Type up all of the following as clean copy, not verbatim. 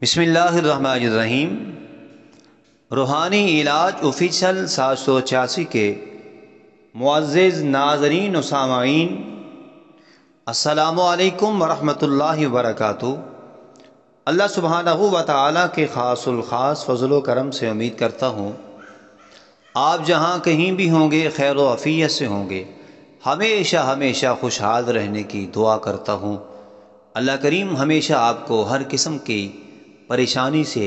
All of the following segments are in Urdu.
بسم اللہ الرحمن الرحیم۔ روحانی علاج آفیشل 786 کے معزز ناظرین و سامعین، السلام علیکم ورحمۃ اللہ وبرکاتہ۔ اللہ سبحانہ و تعالیٰ کے خاص الخاص فضل و کرم سے امید کرتا ہوں آپ جہاں کہیں بھی ہوں گے خیر و عافیت سے ہوں گے۔ ہمیشہ خوشحال رہنے کی دعا کرتا ہوں۔ اللہ کریم ہمیشہ آپ کو ہر قسم کی پریشانی سے،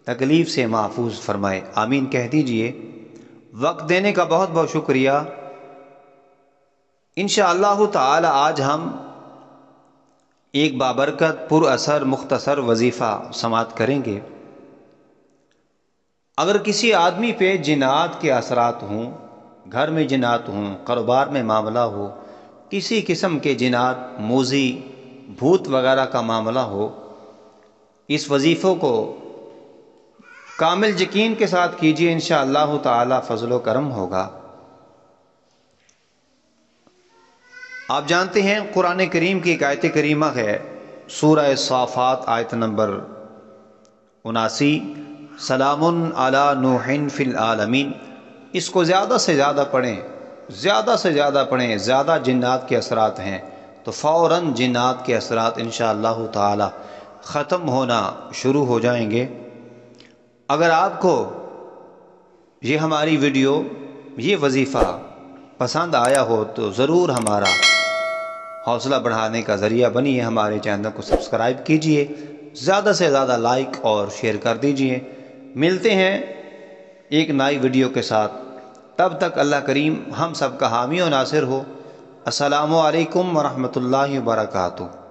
تکلیف سے محفوظ فرمائے، آمین کہہ دیجئے۔ وقت دینے کا بہت بہت شکریہ۔ انشاءاللہ تعالی آج ہم ایک بابرکت پر اثر مختصر وظیفہ سماعت کریں گے۔ اگر کسی آدمی پہ جنات کے اثرات ہوں، گھر میں جنات ہوں، کاروبار میں معاملہ ہو، کسی قسم کے جنات، موذی، بھوت وغیرہ کا معاملہ ہو، اس وظیفوں کو کامل یقین کے ساتھ کیجیے، انشاءاللہ تعالی فضل و کرم ہوگا۔ آپ جانتے ہیں قرآن کریم کی ایک آیت کریمہ ہے، سورہ صافات آیت نمبر 79، سلام علی نوح فی العالمین۔ اس کو زیادہ سے زیادہ پڑھیں، زیادہ جنات کے اثرات ہیں تو فوراً جنات کے اثرات انشاءاللہ تعالی ختم ہونا شروع ہو جائیں گے۔ اگر آپ کو یہ ہماری ویڈیو، یہ وظیفہ پسند آیا ہو تو ضرور ہمارا حوصلہ بڑھانے کا ذریعہ بنیے، ہمارے چینل کو سبسکرائب کیجئے، زیادہ سے زیادہ لائک اور شیئر کر دیجئے۔ ملتے ہیں ایک نئی ویڈیو کے ساتھ، تب تک اللہ کریم ہم سب کا حامی و ناصر ہو۔ السلام علیکم ورحمۃ اللہ وبرکاتہ۔